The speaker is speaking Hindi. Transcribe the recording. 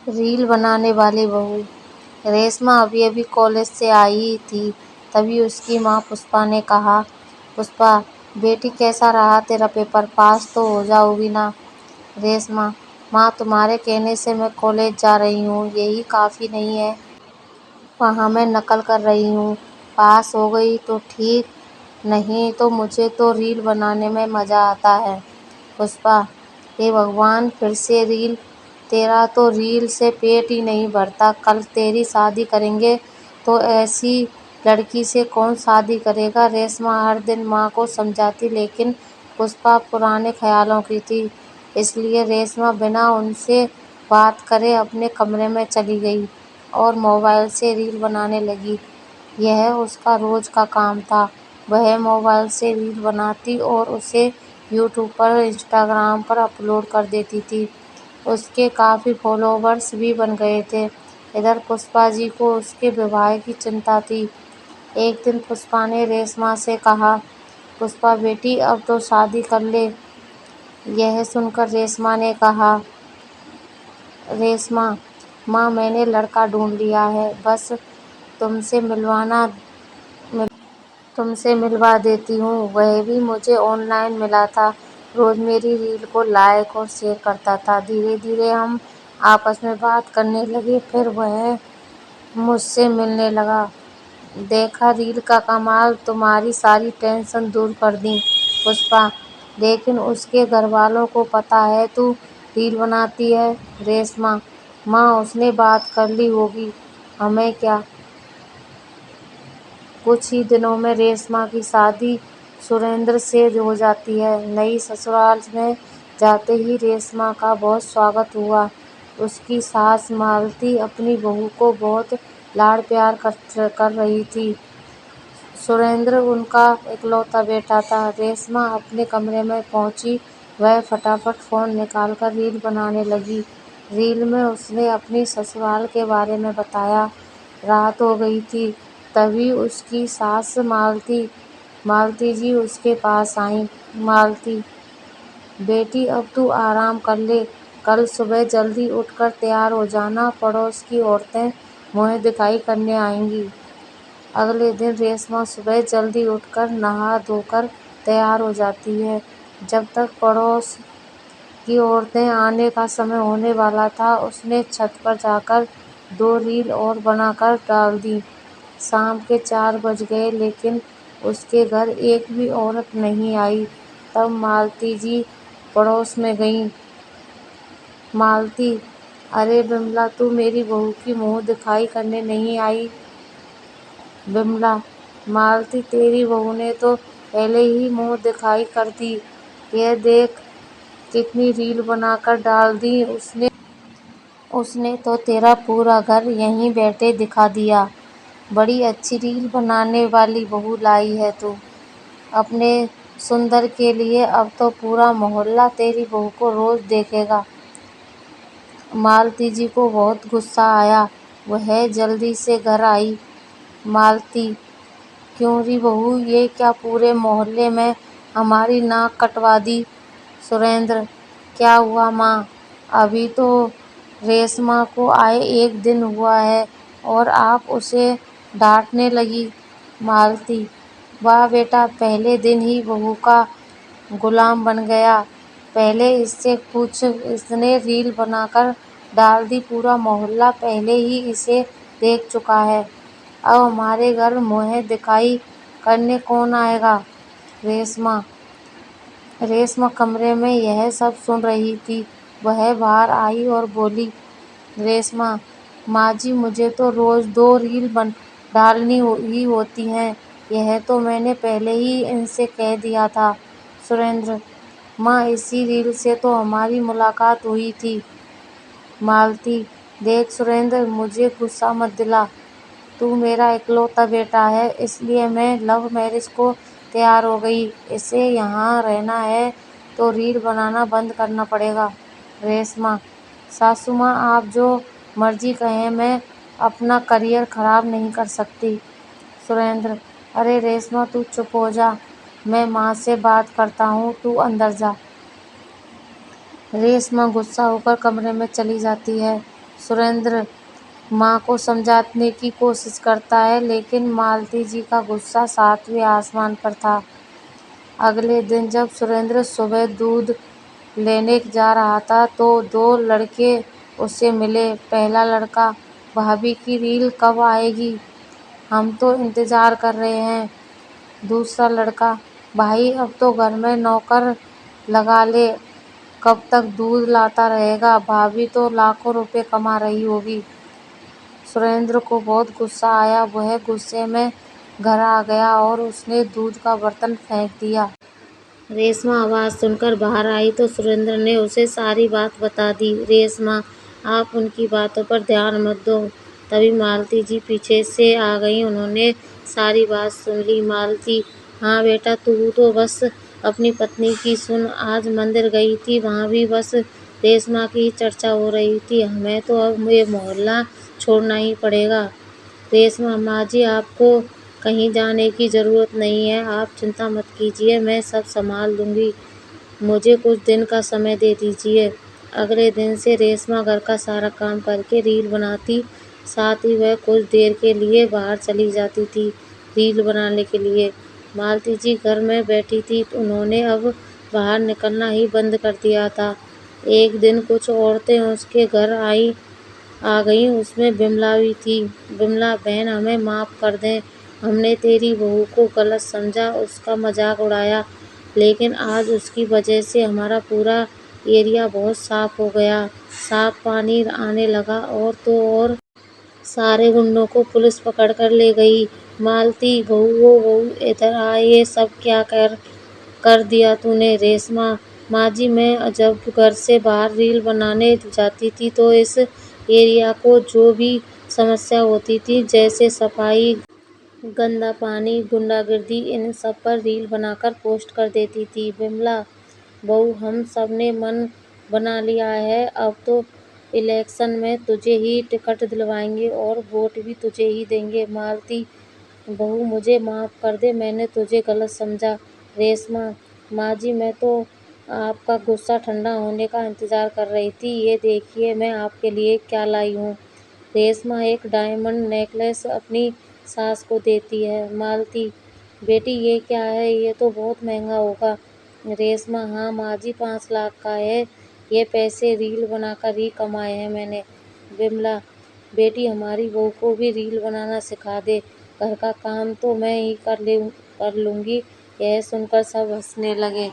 रील बनाने वाली बहू। रेशमा अभी अभी कॉलेज से आई ही थी, तभी उसकी माँ पुष्पा ने कहा, पुष्पा बेटी कैसा रहा तेरा पेपर, पास तो हो जाओगी ना। रेशमा, माँ तुम्हारे कहने से मैं कॉलेज जा रही हूँ, यही काफ़ी नहीं है, वहाँ मैं नकल कर रही हूँ। पास हो गई तो ठीक, नहीं तो मुझे तो रील बनाने में मज़ा आता है। पुष्पा, हे भगवान फिर से रील, तेरा तो रील से पेट ही नहीं भरता। कल तेरी शादी करेंगे तो ऐसी लड़की से कौन शादी करेगा। रेशमा हर दिन माँ को समझाती, लेकिन पुष्पा पुराने ख्यालों की थी, इसलिए रेशमा बिना उनसे बात करे अपने कमरे में चली गई और मोबाइल से रील बनाने लगी। यह उसका रोज का काम था। वह मोबाइल से रील बनाती और उसे यूट्यूब पर, इंस्टाग्राम पर अपलोड कर देती थी। उसके काफ़ी फॉलोवर्स भी बन गए थे। इधर पुष्पा जी को उसके विवाह की चिंता थी। एक दिन पुष्पा ने रेशमा से कहा, पुष्पा बेटी अब तो शादी कर ले। यह सुनकर रेशमा ने कहा, रेशमा माँ मैंने लड़का ढूंढ लिया है, बस तुमसे मिलवाना तुमसे मिलवा देती हूँ। वह भी मुझे ऑनलाइन मिला था, रोज़ मेरी रील को लाइक और शेयर करता था। धीरे धीरे हम आपस में बात करने लगे, फिर वह मुझसे मिलने लगा। देखा रील का कमाल, तुम्हारी सारी टेंशन दूर कर दी पुष्पा, लेकिन उसके घर वालों को पता है तू रील बनाती है। रेशमा, माँ उसने बात कर ली होगी, हमें क्या। कुछ ही दिनों में रेशमा की शादी सुरेंद्र से हो जाती है। नई ससुराल में जाते ही रेशमा का बहुत स्वागत हुआ। उसकी सास मालती अपनी बहू को बहुत लाड़ प्यार कर रही थी। सुरेंद्र उनका इकलौता बेटा था। रेशमा अपने कमरे में पहुंची, वह फटाफट फ़ोन निकालकर रील बनाने लगी। रील में उसने अपनी ससुराल के बारे में बताया। रात हो गई थी, तभी उसकी सास मालती जी उसके पास आईं। मालती, बेटी अब तू आराम कर ले, कल सुबह जल्दी उठकर तैयार हो जाना, पड़ोस की औरतें मुँह दिखाई करने आएंगी। अगले दिन रेशमा सुबह जल्दी उठकर नहा धोकर तैयार हो जाती है। जब तक पड़ोस की औरतें आने का समय होने वाला था, उसने छत पर जाकर 2 रील और बनाकर डाल दी। शाम के 4 बज गए, लेकिन उसके घर एक भी औरत नहीं आई। तब मालती जी पड़ोस में गईं। मालती, अरे बिमला, तू मेरी बहू की मुँह दिखाई करने नहीं आई। बिमला, मालती तेरी बहू ने तो पहले ही मुँह दिखाई कर दी, यह देख कितनी रील बनाकर डाल दी उसने। उसने तो तेरा पूरा घर यहीं बैठे दिखा दिया। बड़ी अच्छी रील बनाने वाली बहू लाई है तू अपने सुंदर के लिए। अब तो पूरा मोहल्ला तेरी बहू को रोज देखेगा। मालती जी को बहुत गुस्सा आया, वह जल्दी से घर आई। मालती, क्यों री बहू, ये क्या पूरे मोहल्ले में हमारी नाक कटवा दी। सुरेंद्र, क्या हुआ माँ, अभी तो रेशमा को आए 1 दिन हुआ है और आप उसे डांटने लगी। मालती, वाह बेटा, पहले दिन ही बहू का गुलाम बन गया। पहले इससे पूछ, इसने रील बनाकर डाल दी, पूरा मोहल्ला पहले ही इसे देख चुका है। अब हमारे घर मुँह दिखाई करने कौन आएगा। रेशमा कमरे में यह सब सुन रही थी। वह बाहर आई और बोली, रेशमा, माँ जी मुझे तो रोज़ 2 रील डालनी ही होती हैं, यह तो मैंने पहले ही इनसे कह दिया था। सुरेंद्र, माँ इसी रील से तो हमारी मुलाकात हुई थी। मालती, देख सुरेंद्र, मुझे गुस्सा मत दिला, तू मेरा इकलौता बेटा है, इसलिए मैं लव मैरिज को तैयार हो गई। इसे यहाँ रहना है तो रील बनाना बंद करना पड़ेगा। रेशमा, सासू माँ आप जो मर्जी कहें, मैं अपना करियर खराब नहीं कर सकती। सुरेंद्र, अरे रेशमा तू चुप हो जा, मैं माँ से बात करता हूँ, तू अंदर जा। रेशमा गुस्सा होकर कमरे में चली जाती है। सुरेंद्र माँ को समझाने की कोशिश करता है, लेकिन मालती जी का गुस्सा सातवें आसमान पर था। अगले दिन जब सुरेंद्र सुबह दूध लेने जा रहा था तो दो लड़के उससे मिले। पहला लड़का, भाभी की रील कब आएगी, हम तो इंतजार कर रहे हैं। दूसरा लड़का, भाई अब तो घर में नौकर लगा ले, कब तक दूध लाता रहेगा, भाभी तो लाखों रुपए कमा रही होगी। सुरेंद्र को बहुत गुस्सा आया। वह गुस्से में घर आ गया और उसने दूध का बर्तन फेंक दिया। रेशमा आवाज़ सुनकर बाहर आई तो सुरेंद्र ने उसे सारी बात बता दी। रेशमा, आप उनकी बातों पर ध्यान मत दो। तभी मालती जी पीछे से आ गईं। उन्होंने सारी बात सुन ली। मालती, हाँ बेटा, तू तो बस अपनी पत्नी की सुन। आज मंदिर गई थी, वहाँ भी बस रेशमा की ही चर्चा हो रही थी। हमें तो अब ये मोहल्ला छोड़ना ही पड़ेगा। रेशमा, माँ जी, आपको कहीं जाने की ज़रूरत नहीं है, आप चिंता मत कीजिए, मैं सब संभाल लूँगी। मुझे कुछ दिन का समय दे दीजिए। अगले दिन से रेशमा घर का सारा काम करके रील बनाती, साथ ही वह कुछ देर के लिए बाहर चली जाती थी रील बनाने के लिए। मालती जी घर में बैठी थी, उन्होंने अब बाहर निकलना ही बंद कर दिया था। एक दिन कुछ औरतें उसके घर आ गईं, उसमें बिमला भी थी। बिमला बहन, हमें माफ़ कर दें, हमने तेरी बहू को गलत समझा, उसका मजाक उड़ाया, लेकिन आज उसकी वजह से हमारा पूरा एरिया बहुत साफ हो गया। साफ पानी आने लगा और तो और सारे गुंडों को पुलिस पकड़ कर ले गई। मालती, बहू इधर आ, ये सब क्या कर दिया तूने। रेशमा, माँ जी, मैं जब घर से बाहर रील बनाने जाती थी तो इस एरिया को जो भी समस्या होती थी, जैसे सफाई, गंदा पानी, गुंडागर्दी, इन सब पर रील बनाकर पोस्ट कर देती थी। बिमला बहू, हम सब ने मन बना लिया है, अब तो इलेक्शन में तुझे ही टिकट दिलवाएंगे और वोट भी तुझे ही देंगे। मालती बहू, मुझे माफ़ कर दे, मैंने तुझे गलत समझा। रेशमा, माँ जी, मैं तो आपका गुस्सा ठंडा होने का इंतज़ार कर रही थी। ये देखिए मैं आपके लिए क्या लाई हूँ। रेशमा एक डायमंड नेकलेस अपनी सास को देती है। मालती, बेटी ये क्या है, ये तो बहुत महंगा होगा। रेशमा, हाँ माँ जी, 5 लाख का है, ये पैसे रील बनाकर ही कमाए हैं मैंने। बिमला, बेटी हमारी बहू को भी रील बनाना सिखा दे, घर का काम तो मैं ही कर लूँगी। यह सुनकर सब हंसने लगे।